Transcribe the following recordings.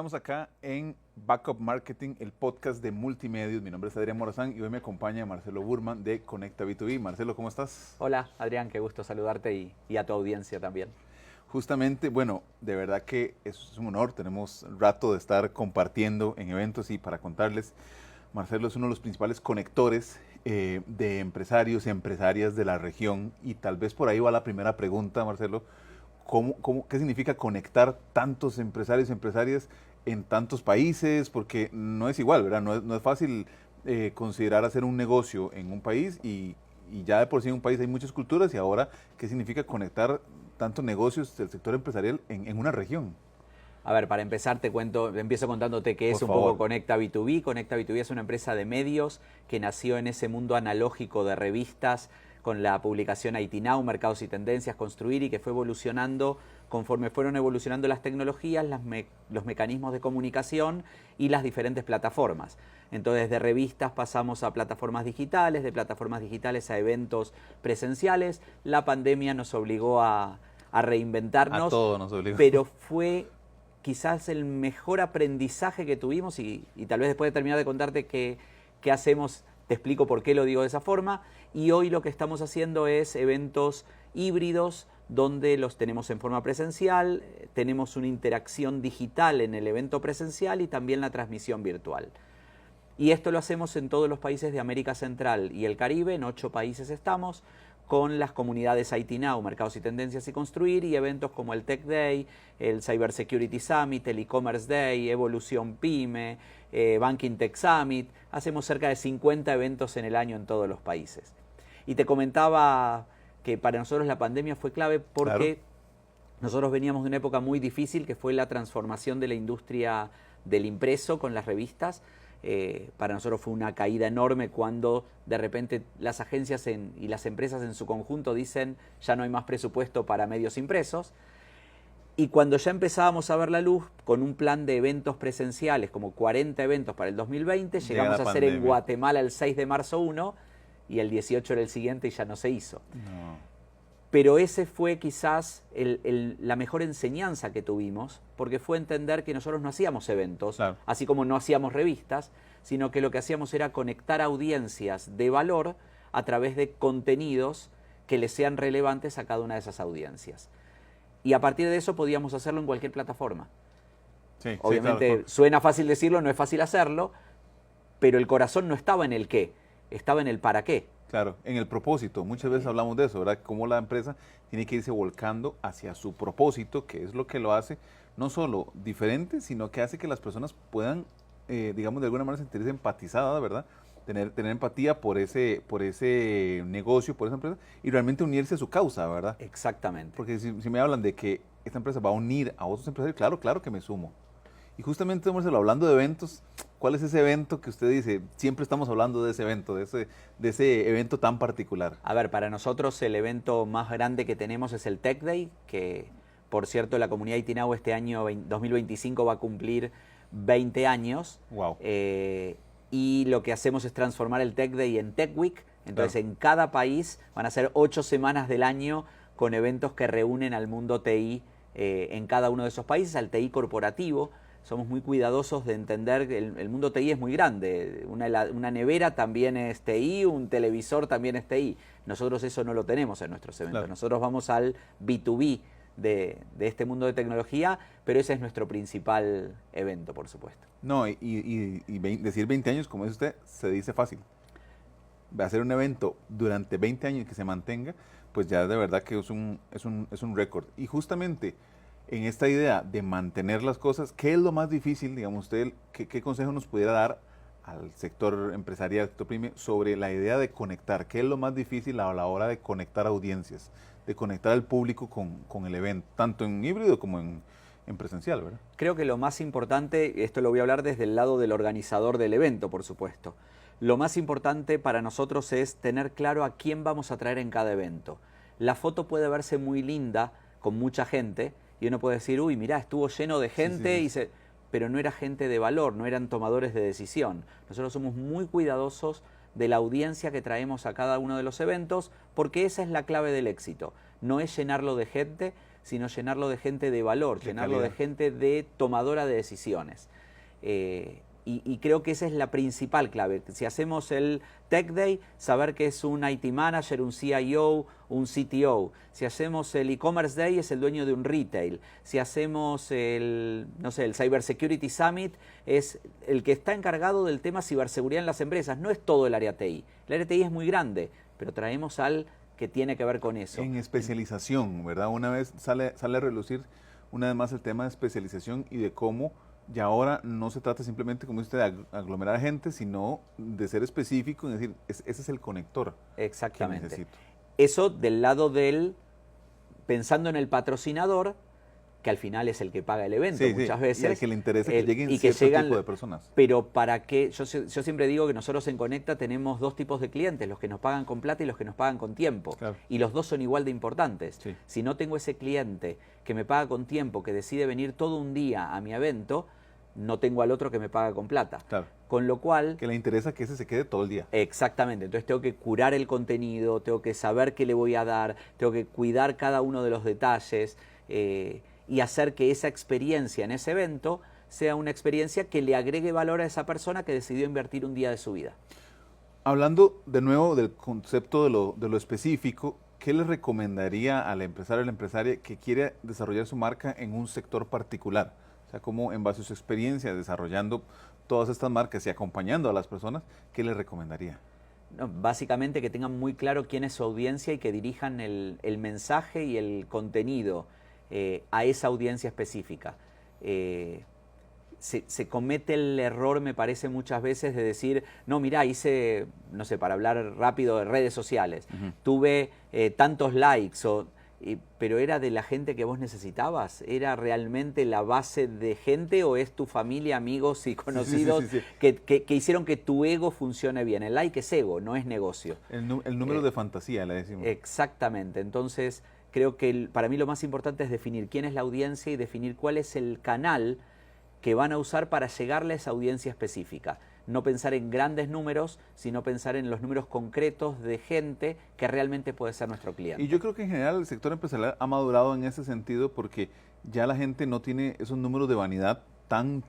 Estamos acá en Backup Marketing, el podcast de Multimedios. Mi nombre es Adrián Morazán y hoy me acompaña Marcelo Burman de Conecta B2B. Marcelo, ¿cómo estás? Hola, Adrián, qué gusto saludarte y a tu audiencia también. Justamente, bueno, de verdad que es un honor. Tenemos rato de estar compartiendo en eventos y para contarles, Marcelo es uno de los principales conectores de empresarios y empresarias de la región y tal vez por ahí va la primera pregunta, Marcelo. ¿Qué significa conectar tantos empresarios y empresarias en tantos países? Porque no es igual, ¿verdad? No es fácil considerar hacer un negocio en un país y ya de por sí en un país hay muchas culturas y ahora, ¿qué significa conectar tantos negocios del sector empresarial en una región? A ver, para empezar empiezo contándote qué es un poco Conecta B2B. Conecta B2B es una empresa de medios que nació en ese mundo analógico de revistas con la publicación IT Now, Mercados y Tendencias, Construir, y que fue evolucionando conforme fueron evolucionando las tecnologías, los mecanismos de comunicación y las diferentes plataformas. Entonces, de revistas pasamos a plataformas digitales, de plataformas digitales a eventos presenciales. La pandemia nos obligó a reinventarnos, a todo nos obligó. Pero fue quizás el mejor aprendizaje que tuvimos y tal vez después de terminar de contarte qué hacemos, te explico por qué lo digo de esa forma. Y hoy lo que estamos haciendo es eventos híbridos donde los tenemos en forma presencial, tenemos una interacción digital en el evento presencial y también la transmisión virtual. Y esto lo hacemos en todos los países de América Central y el Caribe, en 8 países estamos, con las comunidades IT Now, Mercados y Tendencias y Construir, y eventos como el Tech Day, el Cyber Security Summit, el E-Commerce Day, Evolución Pyme, Banking Tech Summit. Hacemos cerca de 50 eventos en el año en todos los países. Y te comentaba que para nosotros la pandemia fue clave porque nosotros veníamos de una época muy difícil que fue la transformación de la industria del impreso con las revistas. Para nosotros fue una caída enorme cuando de repente las agencias y las empresas en su conjunto dicen ya no hay más presupuesto para medios impresos. Y cuando ya empezábamos a ver la luz con un plan de eventos presenciales, como 40 eventos para el 2020, llegamos a hacer en Guatemala el 6 de marzo 1 y el 18 era el siguiente y ya no se hizo. No. Pero ese fue quizás la mejor enseñanza que tuvimos, porque fue entender que nosotros no hacíamos eventos, claro, así como no hacíamos revistas, sino que lo que hacíamos era conectar audiencias de valor a través de contenidos que les sean relevantes a cada una de esas audiencias. Y a partir de eso podíamos hacerlo en cualquier plataforma. Sí, obviamente sí, claro. Suena fácil decirlo, no es fácil hacerlo, pero el corazón no estaba en el qué, estaba en el para qué. Claro, en el propósito. Muchas veces hablamos de eso, ¿verdad? Cómo la empresa tiene que irse volcando hacia su propósito, que es lo que lo hace no solo diferente, sino que hace que las personas puedan, digamos, de alguna manera sentirse empatizadas, ¿verdad? Tener empatía por ese negocio, por esa empresa, y realmente unirse a su causa, ¿verdad? Exactamente. Porque si me hablan de que esta empresa va a unir a otros empresarios, claro que me sumo. Y justamente, Marcelo, hablando de eventos, ¿cuál es ese evento que usted dice? Siempre estamos hablando de ese evento, de ese evento tan particular. A ver, para nosotros el evento más grande que tenemos es el Tech Day, que por cierto la comunidad IT Now este año 2025 va a cumplir 20 años. Wow. Y lo que hacemos es transformar el Tech Day en Tech Week. Entonces en cada país van a ser 8 semanas del año con eventos que reúnen al mundo TI en cada uno de esos países, al TI corporativo. Somos muy cuidadosos de entender que el mundo TI es muy grande. Una nevera también es TI, un televisor también es TI. Nosotros eso no lo tenemos en nuestros eventos. Claro. Nosotros vamos al B2B de este mundo de tecnología, pero ese es nuestro principal evento, por supuesto. No, decir 20 años, como dice usted, se dice fácil. Hacer un evento durante 20 años y que se mantenga, pues ya de verdad que es un récord. Y justamente en esta idea de mantener las cosas, ¿qué es lo más difícil, digamos usted, qué consejo nos pudiera dar al sector empresarial, sector pyme, sobre la idea de conectar? ¿Qué es lo más difícil a la hora de conectar audiencias, de conectar al público con el evento, tanto en híbrido como en presencial, ¿verdad? Creo que lo más importante, esto lo voy a hablar desde el lado del organizador del evento, por supuesto. Lo más importante para nosotros es tener claro a quién vamos a traer en cada evento. La foto puede verse muy linda, con mucha gente, y uno puede decir, uy, mirá, estuvo lleno de gente, sí. Pero no era gente de valor, no eran tomadores de decisión. Nosotros somos muy cuidadosos de la audiencia que traemos a cada uno de los eventos, porque esa es la clave del éxito. No es llenarlo de gente, sino llenarlo de gente de valor, llenarlo calidad. de gente de tomadora de decisiones. Y creo que esa es la principal clave. Si hacemos el Tech Day, saber que es un IT Manager, un CIO, un CTO. Si hacemos el E-Commerce Day, es el dueño de un retail. Si hacemos el, no sé, el Cyber Security Summit, es el que está encargado del tema ciberseguridad en las empresas. No es todo el área TI. El área TI es muy grande, pero traemos al que tiene que ver con eso. En especialización, ¿verdad? Una vez sale a relucir una vez más el tema de especialización y de cómo ya ahora no se trata simplemente, como dice usted, de aglomerar gente, sino de ser específico y decir, ese es el conector. Exactamente. Que necesito. Eso del lado del, pensando en el patrocinador, que al final es el que paga el evento muchas veces. Y al que le interesa que lleguen y que cierto llegan, tipo de personas. Pero para qué, yo siempre digo que nosotros en Conecta tenemos dos tipos de clientes, los que nos pagan con plata y los que nos pagan con tiempo. Claro. Y los dos son igual de importantes. Sí. Si no tengo ese cliente que me paga con tiempo, que decide venir todo un día a mi evento, no tengo al otro que me paga con plata. Claro. Con lo cual... Que le interesa que ese se quede todo el día. Exactamente. Entonces tengo que curar el contenido, tengo que saber qué le voy a dar, tengo que cuidar cada uno de los detalles y hacer que esa experiencia en ese evento sea una experiencia que le agregue valor a esa persona que decidió invertir un día de su vida. Hablando de nuevo del concepto de lo específico, ¿qué le recomendaría al empresario o la empresaria que quiere desarrollar su marca en un sector particular? O sea, como en base a su experiencia desarrollando todas estas marcas y acompañando a las personas, ¿qué le recomendaría? No, básicamente que tengan muy claro quién es su audiencia y que dirijan el mensaje y el contenido a esa audiencia específica. Se comete el error, me parece, muchas veces de decir, no, mirá, hice, no sé, para hablar rápido de redes sociales, tuve tantos likes, pero ¿era de la gente que vos necesitabas? ¿Era realmente la base de gente o es tu familia, amigos y conocidos que hicieron que tu ego funcione bien? El like es ego, no es negocio. El número de fantasía, le decimos. Exactamente. Entonces, creo que para mí lo más importante es definir quién es la audiencia y definir cuál es el canal que van a usar para llegarle a esa audiencia específica. No pensar en grandes números, sino pensar en los números concretos de gente que realmente puede ser nuestro cliente. Y yo creo que en general el sector empresarial ha madurado en ese sentido porque ya la gente no tiene esos números de vanidad tan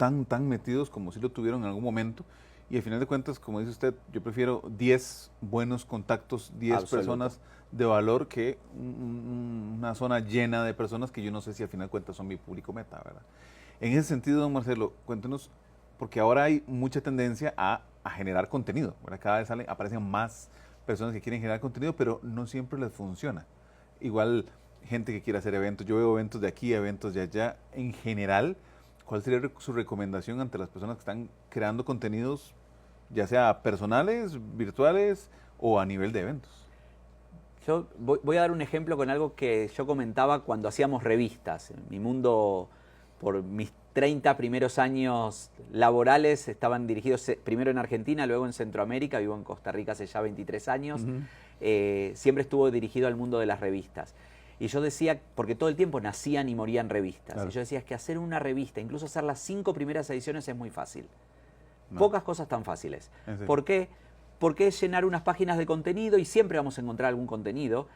metidos como si lo tuvieron en algún momento. Y al final de cuentas, como dice usted, yo prefiero 10 buenos contactos, 10 personas de valor que una zona llena de personas que yo no sé si al final de cuentas son mi público meta, ¿verdad? En ese sentido, don Marcelo, cuéntenos, porque ahora hay mucha tendencia a generar contenido, ¿verdad? Cada vez aparecen más personas que quieren generar contenido, pero no siempre les funciona. Igual gente que quiere hacer eventos, yo veo eventos de aquí, eventos de allá. En general, ¿cuál sería su recomendación ante las personas que están creando contenidos, ya sea personales, virtuales o a nivel de eventos? Yo voy a dar un ejemplo con algo que yo comentaba cuando hacíamos revistas. En mi mundo, por mis 30 primeros años laborales, estaban dirigidos primero en Argentina, luego en Centroamérica, vivo en Costa Rica hace ya 23 años. Siempre estuvo dirigido al mundo de las revistas. Y yo decía, porque todo el tiempo nacían y morían revistas. Claro. Y yo decía, es que hacer una revista, incluso hacer las 5 primeras ediciones es muy fácil. No. Pocas cosas tan fáciles. ¿Por qué? Porque es llenar unas páginas de contenido y siempre vamos a encontrar algún contenido.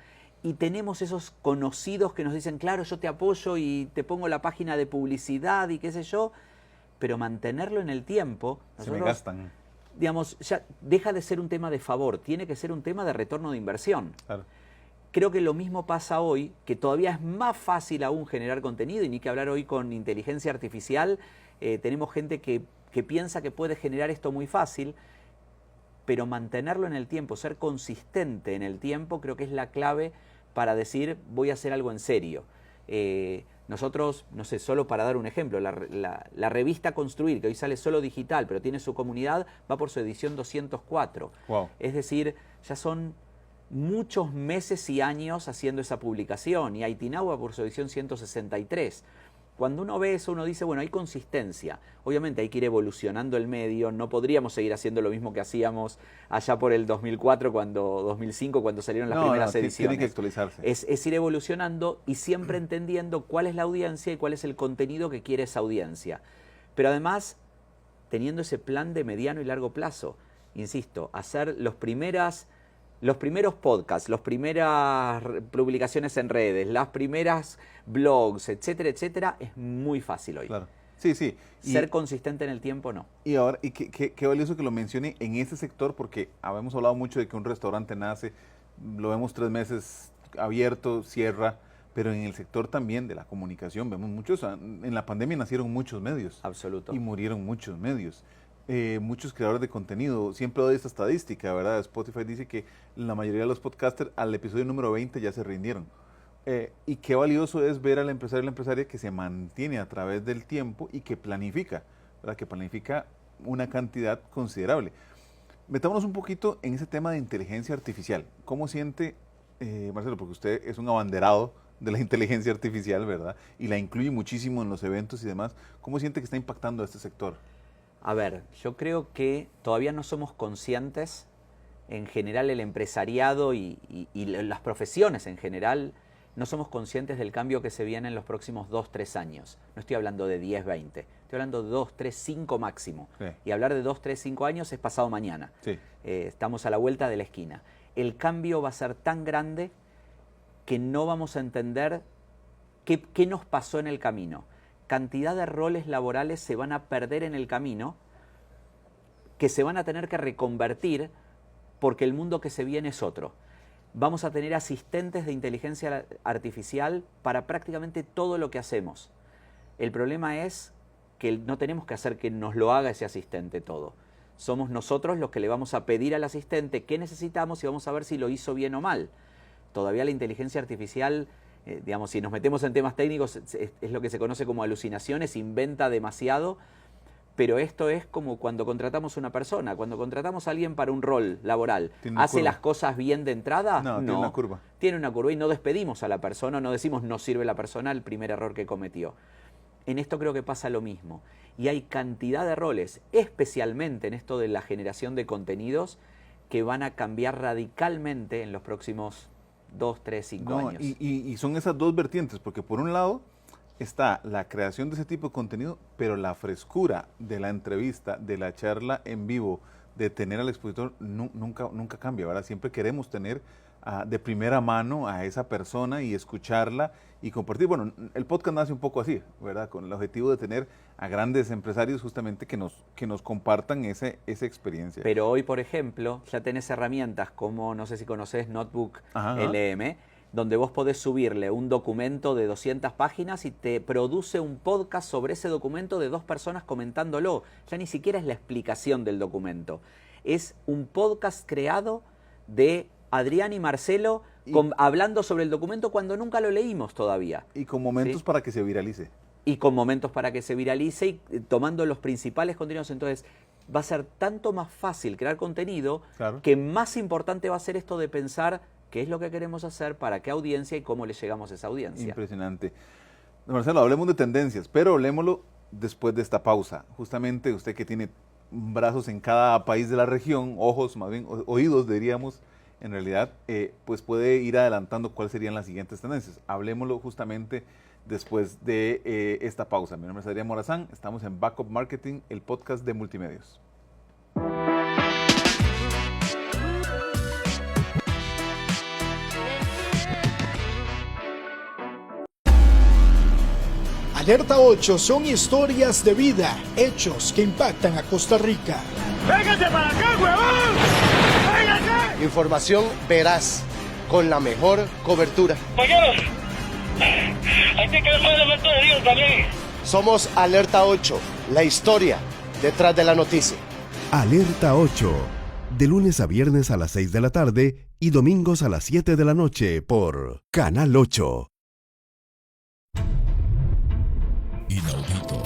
Y tenemos esos conocidos que nos dicen, claro, yo te apoyo y te pongo la página de publicidad y qué sé yo, pero mantenerlo en el tiempo, nosotros, se me gastan. Digamos, ya deja de ser un tema de favor, tiene que ser un tema de retorno de inversión. Claro. Creo que lo mismo pasa hoy, que todavía es más fácil aún generar contenido, y ni que hablar hoy con inteligencia artificial, tenemos gente que piensa que puede generar esto muy fácil, pero mantenerlo en el tiempo, ser consistente en el tiempo, creo que es la clave para decir, voy a hacer algo en serio. Nosotros, no sé, solo para dar un ejemplo, la revista Construir, que hoy sale solo digital, pero tiene su comunidad, va por su edición 204. Wow. Es decir, ya son muchos meses y años haciendo esa publicación, y Aitinau va por su edición 163. Cuando uno ve eso, uno dice, bueno, hay consistencia. Obviamente hay que ir evolucionando el medio, no podríamos seguir haciendo lo mismo que hacíamos allá por el 2004, 2005, cuando salieron las primeras ediciones. Tiene que actualizarse. Es ir evolucionando y siempre entendiendo cuál es la audiencia y cuál es el contenido que quiere esa audiencia. Pero además, teniendo ese plan de mediano y largo plazo. Insisto, hacer los primeras los primeros podcasts, las primeras publicaciones en redes, las primeras blogs, etcétera, etcétera, es muy fácil hoy. Claro. Sí, sí. Ser consistente en el tiempo, no. Y ahora, y qué valioso que lo mencione en este sector, porque habíamos hablado mucho de que un restaurante nace, lo vemos 3 meses abierto, cierra, pero en el sector también de la comunicación vemos muchos, en la pandemia nacieron muchos medios. Absoluto. Y murieron muchos medios. Muchos creadores de contenido, siempre doy esta estadística, ¿verdad? Spotify dice que la mayoría de los podcasters al episodio número 20 ya se rindieron. Y qué valioso es ver al empresario y la empresaria que se mantiene a través del tiempo y que planifica, ¿verdad? Que planifica una cantidad considerable. Metámonos un poquito en ese tema de inteligencia artificial. ¿Cómo siente, Marcelo, porque usted es un abanderado de la inteligencia artificial, ¿verdad? Y la incluye muchísimo en los eventos y demás. ¿Cómo siente que está impactando a este sector? A ver, yo creo que todavía no somos conscientes, en general el empresariado y las profesiones en general, no somos conscientes del cambio que se viene en los próximos 2, 3 años. No estoy hablando de 10, 20, estoy hablando de 2, 3, 5 máximo. Sí. Y hablar de 2, 3, 5 años es pasado mañana. Sí. Estamos a la vuelta de la esquina. El cambio va a ser tan grande que no vamos a entender qué nos pasó en el camino. Cantidad de roles laborales se van a perder en el camino, que se van a tener que reconvertir porque el mundo que se viene es otro. Vamos a tener asistentes de inteligencia artificial para prácticamente todo lo que hacemos. El problema es que no tenemos que hacer que nos lo haga ese asistente todo. Somos nosotros los que le vamos a pedir al asistente qué necesitamos y vamos a ver si lo hizo bien o mal. Todavía la inteligencia artificial, digamos, si nos metemos en temas técnicos, es lo que se conoce como alucinaciones, inventa demasiado, pero esto es como cuando contratamos una persona, cuando contratamos a alguien para un rol laboral, ¿hace las cosas bien de entrada? No, tiene una curva. Tiene una curva y no despedimos a la persona, no decimos no sirve la persona, el primer error que cometió. En esto creo que pasa lo mismo. Y hay cantidad de roles, especialmente en esto de la generación de contenidos, que van a cambiar radicalmente en los próximos 2, 3, 5 años. Y son esas dos vertientes, porque por un lado está la creación de ese tipo de contenido, pero la frescura de la entrevista, de la charla en vivo, de tener al expositor, nunca cambia, ¿verdad? Siempre queremos tener de primera mano a esa persona y escucharla y compartir. Bueno, el podcast nace un poco así, ¿verdad? Con el objetivo de tener a grandes empresarios justamente que nos compartan esa experiencia. Pero hoy, por ejemplo, ya tenés herramientas como, no sé si conocés, Notebook LM, donde vos podés subirle un documento de 200 páginas y te produce un podcast sobre ese documento de 2 personas comentándolo. Ya ni siquiera es la explicación del documento. Es un podcast creado de Adrián y Marcelo hablando sobre el documento cuando nunca lo leímos todavía. Y con momentos para que se viralice. Y con momentos para que se viralice y tomando los principales contenidos. Entonces va a ser tanto más fácil crear contenido, claro, que más importante va a ser esto de pensar qué es lo que queremos hacer, para qué audiencia y cómo le llegamos a esa audiencia. Impresionante. Marcelo, hablemos de tendencias, pero hablemoslo después de esta pausa. Justamente usted que tiene brazos en cada país de la región, ojos, más bien oídos diríamos, en realidad, pues puede ir adelantando cuáles serían las siguientes tendencias. Hablemoslo justamente después de esta pausa. Mi nombre es Adrián Morazán, estamos en Backup Marketing, el podcast de Multimedios. Alerta 8 son historias de vida, hechos que impactan a Costa Rica. ¡Véngase para acá, huevón! ¡Véngase! Información veraz, con la mejor cobertura. Compañeros, hay que quedar un elemento de Dios también. Somos Alerta 8, la historia detrás de la noticia. Alerta 8, de lunes a viernes a las 6 de la tarde y domingos a las 7 de la noche por Canal 8. Inaudito.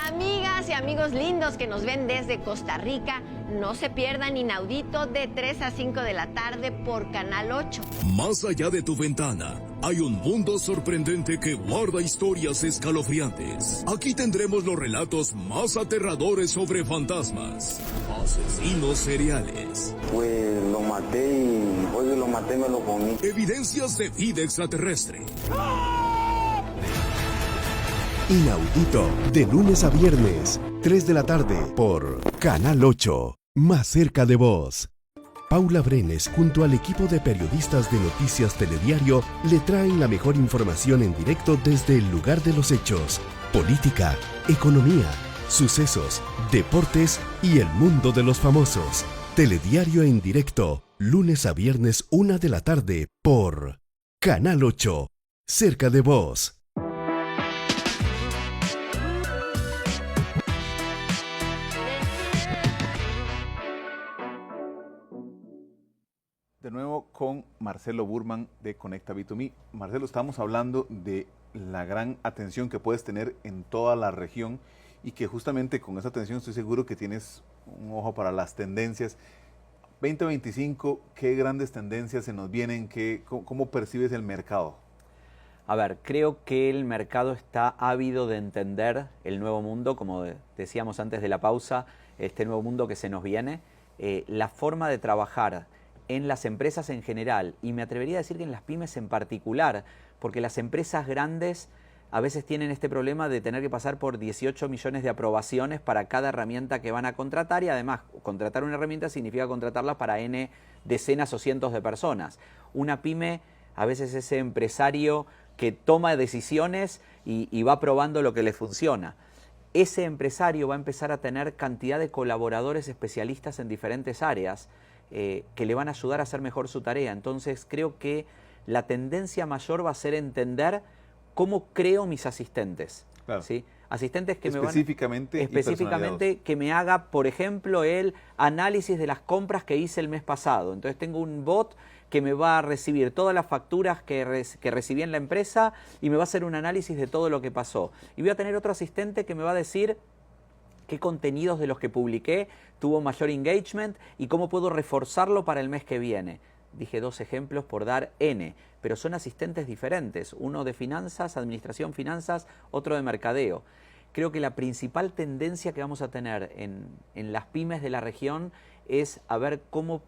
Amigas y amigos lindos que nos ven desde Costa Rica, no se pierdan Inaudito de 3 a 5 de la tarde por Canal 8. Más allá de tu ventana, hay un mundo sorprendente que guarda historias escalofriantes. Aquí tendremos los relatos más aterradores sobre fantasmas, asesinos seriales. Pues lo maté y hoy lo maté me lo comí. Evidencias de vida extraterrestre. Inaudito, de lunes a viernes, 3 de la tarde, por Canal 8, más cerca de vos. Paula Brenes junto al equipo de periodistas de Noticias Telediario le traen la mejor información en directo desde el lugar de los hechos. Política, economía, sucesos, deportes y el mundo de los famosos. Telediario en directo, lunes a viernes 1 de la tarde por Canal 8, cerca de vos. De nuevo con Marcelo Burman de Conecta B2Me. Marcelo, estamos hablando de la gran atención que puedes tener en toda la región y que justamente con esa atención estoy seguro que tienes un ojo para las tendencias. 2025, ¿qué grandes tendencias se nos vienen? ¿Cómo percibes el mercado? A ver, creo que el mercado está ávido de entender el nuevo mundo, como decíamos antes de la pausa, este nuevo mundo que se nos viene, la forma de trabajar en las empresas en general, y me atrevería a decir que en las pymes en particular, porque las empresas grandes a veces tienen este problema de tener que pasar por 18 millones de aprobaciones para cada herramienta que van a contratar, y además contratar una herramienta significa contratarla para N decenas o cientos de personas. Una pyme a veces es ese empresario que toma decisiones y va probando lo que le funciona. Ese empresario va a empezar a tener cantidad de colaboradores especialistas en diferentes áreas que le van a ayudar a hacer mejor su tarea. Entonces creo que la tendencia mayor va a ser entender cómo creo mis asistentes. Claro. ¿Sí? Asistentes que específicamente que me haga, por ejemplo, el análisis de las compras que hice el mes pasado. Entonces tengo un bot que me va a recibir todas las facturas que recibí en la empresa y me va a hacer un análisis de todo lo que pasó. Y voy a tener otro asistente que me va a decir qué contenidos de los que publiqué tuvo mayor engagement y cómo puedo reforzarlo para el mes que viene. Dije 2 ejemplos por dar N, pero son asistentes diferentes, uno de finanzas, administración finanzas, otro de mercadeo. Creo que la principal tendencia que vamos a tener en las pymes de la región es a ver cómo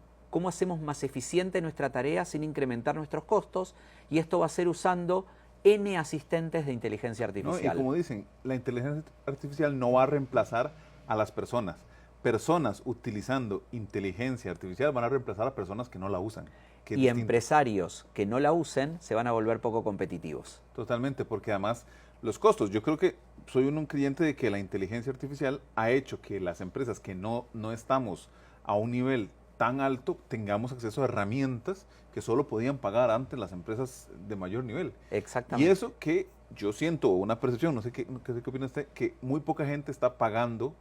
hacemos más eficiente nuestra tarea sin incrementar nuestros costos, y esto va a ser usando N asistentes de inteligencia artificial. No, y como dicen, la inteligencia artificial no va a reemplazar a las personas. Personas utilizando inteligencia artificial van a reemplazar a personas que no la usan. Y empresarios que no la usen se van a volver poco competitivos. Totalmente, porque además los costos, yo creo que soy un creyente de que la inteligencia artificial ha hecho que las empresas que no estamos a un nivel tan alto tengamos acceso a herramientas que solo podían pagar antes las empresas de mayor nivel. Exactamente. Y eso que yo siento, una percepción, no sé qué opina usted, que muy poca gente está pagando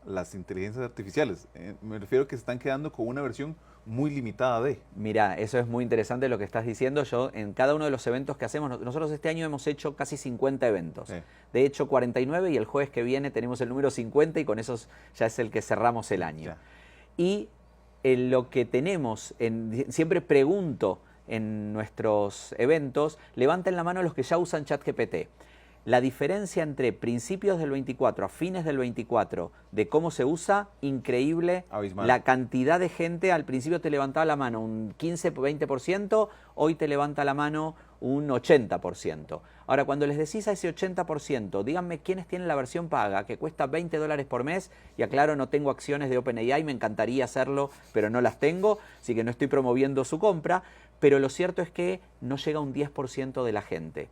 las inteligencias artificiales. Me refiero a que se están quedando con una versión muy limitada de. Mira, eso es muy interesante lo que estás diciendo. Yo, en cada uno de los eventos que hacemos, nosotros este año hemos hecho casi 50 eventos. Sí. De hecho, 49, y el jueves que viene tenemos el número 50 y con eso ya es el que cerramos el año. Ya. Y en lo que tenemos, siempre pregunto en nuestros eventos, levanten la mano los que ya usan ChatGPT. La diferencia entre principios del 24 a fines del 24 de cómo se usa, increíble. Abismal. La cantidad de gente, al principio te levantaba la mano un 15-20%, hoy te levanta la mano un 80%. Ahora, cuando les decís a ese 80%, díganme quiénes tienen la versión paga, que cuesta $20 por mes, y aclaro, no tengo acciones de OpenAI, me encantaría hacerlo, pero no las tengo, así que no estoy promoviendo su compra, pero lo cierto es que no llega a un 10% de la gente.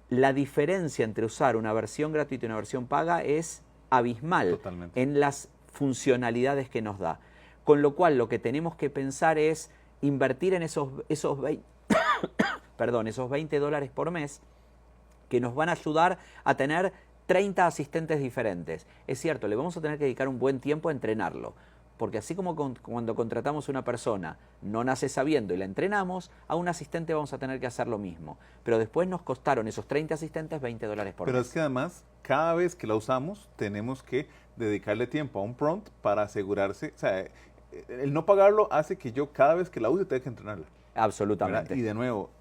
La diferencia entre usar una versión gratuita y una versión paga es abismal. Totalmente. En las funcionalidades que nos da. Con lo cual, lo que tenemos que pensar es invertir en esos $20 por mes que nos van a ayudar a tener 30 asistentes diferentes. Es cierto, le vamos a tener que dedicar un buen tiempo a entrenarlo. Porque así como cuando contratamos a una persona, no nace sabiendo y la entrenamos, a un asistente vamos a tener que hacer lo mismo. Pero después nos costaron esos 30 asistentes $20 por mes. Pero es que además, cada vez que la usamos, tenemos que dedicarle tiempo a un prompt para asegurarse. O sea, el no pagarlo hace que yo cada vez que la use tenga que entrenarla. Absolutamente. ¿Verdad?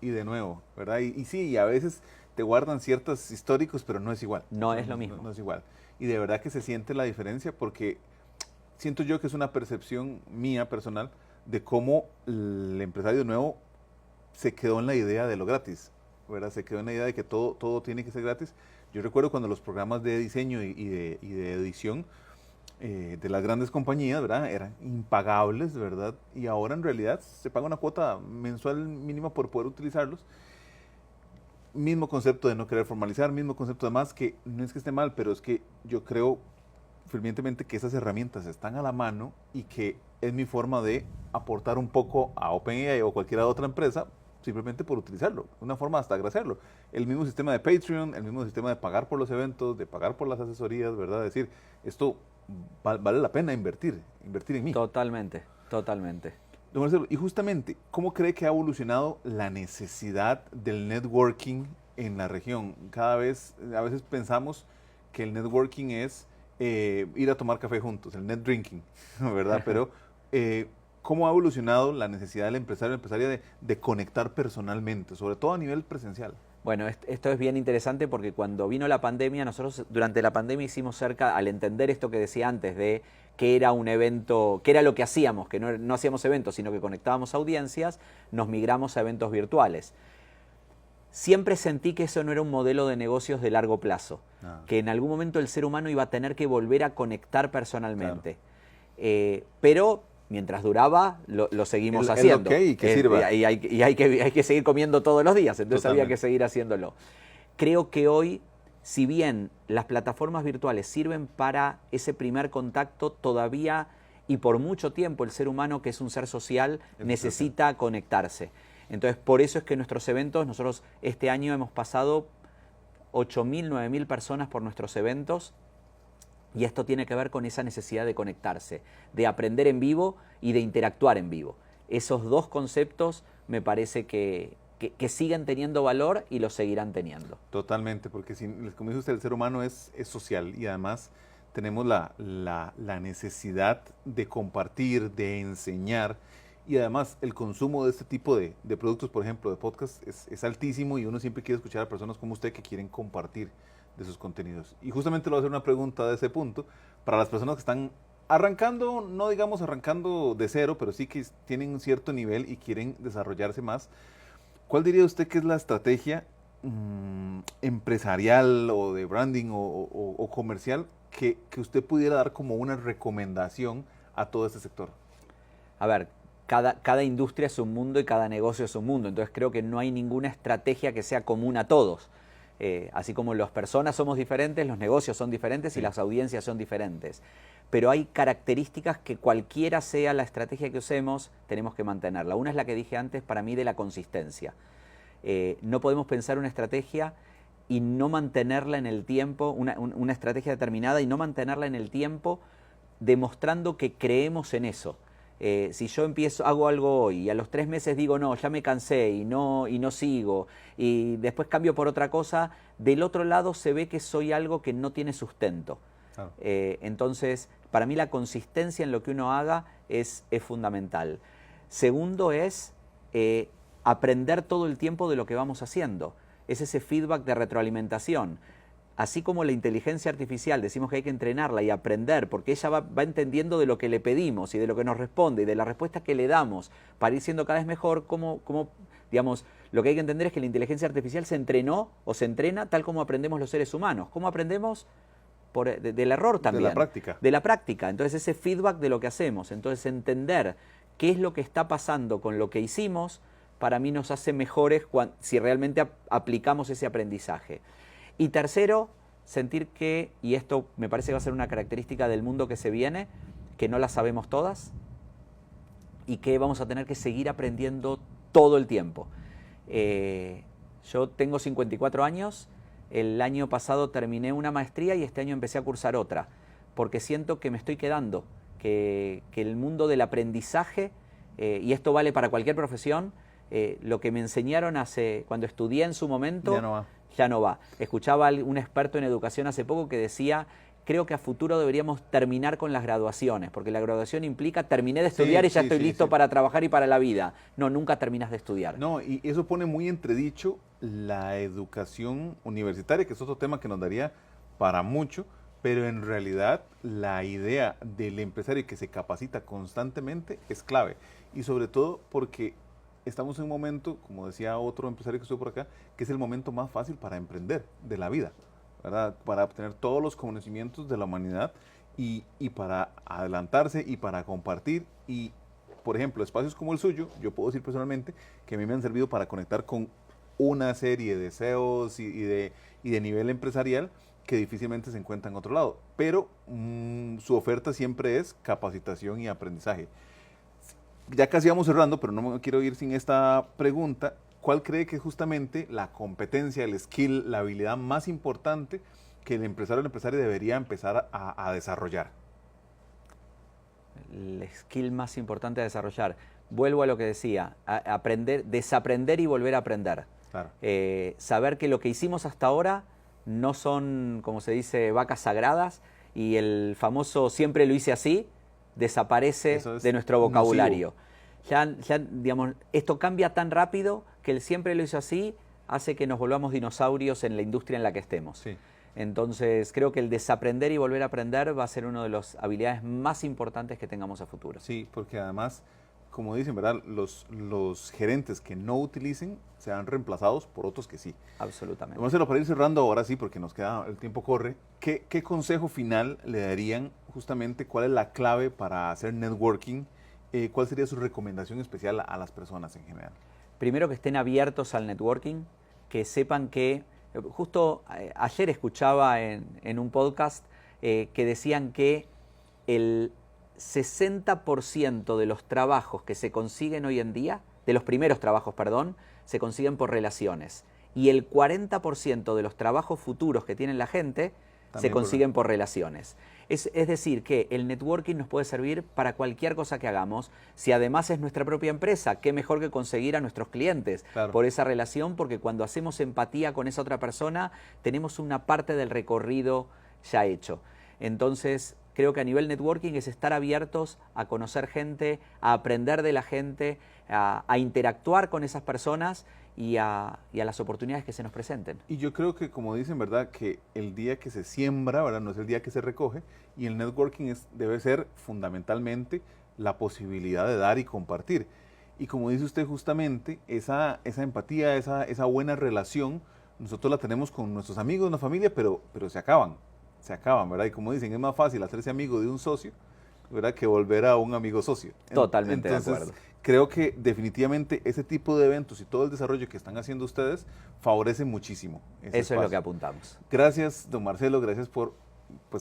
Y de nuevo, ¿verdad? Y sí, y a veces te guardan ciertos históricos, pero no es igual. No es lo mismo. No es igual. Y de verdad que se siente la diferencia porque siento yo que es una percepción mía personal de cómo el empresario nuevo se quedó en la idea de lo gratis, ¿verdad? Se quedó en la idea de que todo tiene que ser gratis. Yo recuerdo cuando los programas de diseño y de edición de las grandes compañías, ¿verdad? Eran impagables, ¿verdad? Y ahora en realidad se paga una cuota mensual mínima por poder utilizarlos. Mismo concepto de no querer formalizar, mismo concepto además que no es que esté mal, pero es que yo creo fervientemente que esas herramientas están a la mano y que es mi forma de aportar un poco a OpenAI o cualquier otra empresa simplemente por utilizarlo, una forma hasta agradecerlo. El mismo sistema de Patreon, el mismo sistema de pagar por los eventos, de pagar por las asesorías, ¿verdad? Es decir, esto vale la pena invertir en mí. Totalmente, totalmente. Don Marcelo, y justamente, ¿cómo cree que ha evolucionado la necesidad del networking en la región? A veces pensamos que el networking es ir a tomar café juntos, el net drinking, ¿verdad? Pero, ¿cómo ha evolucionado la necesidad del empresario o empresaria de conectar personalmente, sobre todo a nivel presencial? Bueno, esto es bien interesante porque cuando vino la pandemia, nosotros durante la pandemia hicimos al entender esto que decía antes de que era un evento, que era lo que hacíamos, que no hacíamos eventos, sino que conectábamos audiencias, nos migramos a eventos virtuales. Siempre sentí que eso no era un modelo de negocios de largo plazo, que en algún momento el ser humano iba a tener que volver a conectar personalmente. Claro. Pero mientras duraba, lo seguimos haciendo. Okay, que sirva. Y hay que seguir comiendo todos los días, entonces había que seguir haciéndolo. Creo que hoy, si bien las plataformas virtuales sirven para ese primer contacto, todavía y por mucho tiempo el ser humano, que es un ser social, necesita conectarse. Entonces, por eso es que nuestros eventos, nosotros este año hemos pasado 8.000, 9.000 personas por nuestros eventos. Y esto tiene que ver con esa necesidad de conectarse, de aprender en vivo y de interactuar en vivo. Esos dos conceptos me parece que siguen teniendo valor y los seguirán teniendo. Totalmente, porque como dice usted, el ser humano es social y además tenemos la necesidad de compartir, de enseñar, y además el consumo de este tipo de productos, por ejemplo, de podcast, es altísimo y uno siempre quiere escuchar a personas como usted que quieren compartir de sus contenidos. Y justamente le voy a hacer una pregunta de ese punto, para las personas que están arrancando, no digamos arrancando de cero, pero sí que tienen un cierto nivel y quieren desarrollarse más. ¿Cuál diría usted que es la estrategia empresarial o de branding o comercial que usted pudiera dar como una recomendación a todo este sector? A ver, cada industria es un mundo y cada negocio es un mundo, entonces creo que no hay ninguna estrategia que sea común a todos. Así como las personas somos diferentes, los negocios son diferentes y las audiencias son diferentes. Pero hay características que cualquiera sea la estrategia que usemos, tenemos que mantenerla. Una es la que dije antes, para mí, de la consistencia. No podemos pensar una estrategia y no mantenerla en el tiempo, una estrategia determinada y no mantenerla en el tiempo, demostrando que creemos en eso. Si yo hago algo hoy y a los 3 meses digo no, ya me cansé y no sigo y después cambio por otra cosa, del otro lado se ve que soy algo que no tiene sustento. Claro. Entonces, para mí la consistencia en lo que uno haga es fundamental. Segundo es aprender todo el tiempo de lo que vamos haciendo. Es ese feedback de retroalimentación. Así como la inteligencia artificial, decimos que hay que entrenarla y aprender, porque ella va entendiendo de lo que le pedimos y de lo que nos responde y de la respuesta que le damos para ir siendo cada vez mejor, digamos, lo que hay que entender es que la inteligencia artificial se entrenó o se entrena tal como aprendemos los seres humanos. ¿Cómo aprendemos? Del error también. De la práctica. De la práctica. Entonces ese feedback de lo que hacemos. Entonces entender qué es lo que está pasando con lo que hicimos, para mí nos hace mejores si realmente aplicamos ese aprendizaje. Y tercero, sentir que, y esto me parece que va a ser una característica del mundo que se viene, que no la sabemos todas y que vamos a tener que seguir aprendiendo todo el tiempo. Yo tengo 54 años, el año pasado terminé una maestría y este año empecé a cursar otra, porque siento que me estoy quedando, que el mundo del aprendizaje, y esto vale para cualquier profesión, lo que me enseñaron cuando estudié en su momento, ya no va. Escuchaba a un experto en educación hace poco que decía, creo que a futuro deberíamos terminar con las graduaciones, porque la graduación implica terminé de estudiar y ya estoy listo para trabajar y para la vida. No, nunca terminas de estudiar. No, y eso pone muy entredicho la educación universitaria, que es otro tema que nos daría para mucho, pero en realidad la idea del empresario que se capacita constantemente es clave, y sobre todo porque estamos en un momento, como decía otro empresario que estuvo por acá, que es el momento más fácil para emprender de la vida, ¿verdad? Para obtener todos los conocimientos de la humanidad y para adelantarse y para compartir. Y, por ejemplo, espacios como el suyo, yo puedo decir personalmente que a mí me han servido para conectar con una serie de CEOs y de nivel empresarial que difícilmente se encuentra en otro lado. Pero su oferta siempre es capacitación y aprendizaje. Ya casi vamos cerrando, pero no me quiero ir sin esta pregunta. ¿Cuál cree que es justamente la competencia, el skill, la habilidad más importante que el empresario o la empresaria debería empezar a desarrollar? El skill más importante a desarrollar. Vuelvo a lo que decía, aprender, desaprender y volver a aprender. Claro. Saber que lo que hicimos hasta ahora no son, como se dice, vacas sagradas, y el famoso siempre lo hice así desaparece de nuestro vocabulario. Ya, digamos, esto cambia tan rápido que el siempre lo hizo así hace que nos volvamos dinosaurios en la industria en la que estemos. Sí. Entonces creo que el desaprender y volver a aprender va a ser una de las habilidades más importantes que tengamos a futuro. Sí, porque además, como dicen, ¿verdad? Los gerentes que no utilicen serán reemplazados por otros que sí. Absolutamente. Vamos a hacerlo para ir cerrando ahora sí, porque nos queda, el tiempo corre. ¿Qué consejo final le darían justamente? ¿Cuál es la clave para hacer networking? ¿Cuál sería su recomendación especial a las personas en general? Primero, que estén abiertos al networking, que sepan que, justo ayer escuchaba en un podcast que decían que el 60% de los trabajos que se consiguen hoy en día, de los primeros trabajos, perdón, se consiguen por relaciones. Y el 40% de los trabajos futuros que tiene la gente se consiguen por relaciones. Es decir, que el networking nos puede servir para cualquier cosa que hagamos. Si además es nuestra propia empresa, qué mejor que conseguir a nuestros clientes por esa relación, porque cuando hacemos empatía con esa otra persona, tenemos una parte del recorrido ya hecho. Entonces, creo que a nivel networking es estar abiertos a conocer gente, a aprender de la gente, a interactuar con esas personas y a las oportunidades que se nos presenten. Y yo creo que, como dicen, ¿verdad?, que el día que se siembra, ¿verdad?, no es el día que se recoge, y el networking debe ser fundamentalmente la posibilidad de dar y compartir. Y como dice usted justamente, esa empatía, esa buena relación, nosotros la tenemos con nuestros amigos, una familia, pero se acaban, ¿verdad? Y como dicen, es más fácil hacerse amigo de un socio, ¿verdad?, que volver a un amigo socio. Totalmente de acuerdo. Creo que definitivamente ese tipo de eventos y todo el desarrollo que están haciendo ustedes favorece muchísimo ese Eso espacio. es lo que apuntamos. Gracias, don Marcelo, gracias por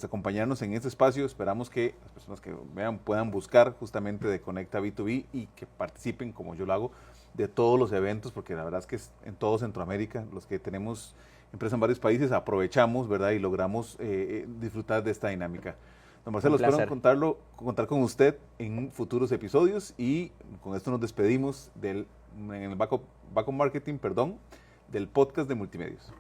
acompañarnos en este espacio. Esperamos que las personas que vean puedan buscar justamente de Conecta B2B y que participen, como yo lo hago, de todos los eventos, porque la verdad es que es en todo Centroamérica, los que tenemos empresas en varios países, aprovechamos, ¿verdad?, y logramos disfrutar de esta dinámica. Don Marcelo, espero contar con usted en futuros episodios, y con esto nos despedimos en el Back Marketing, del podcast de Multimedios.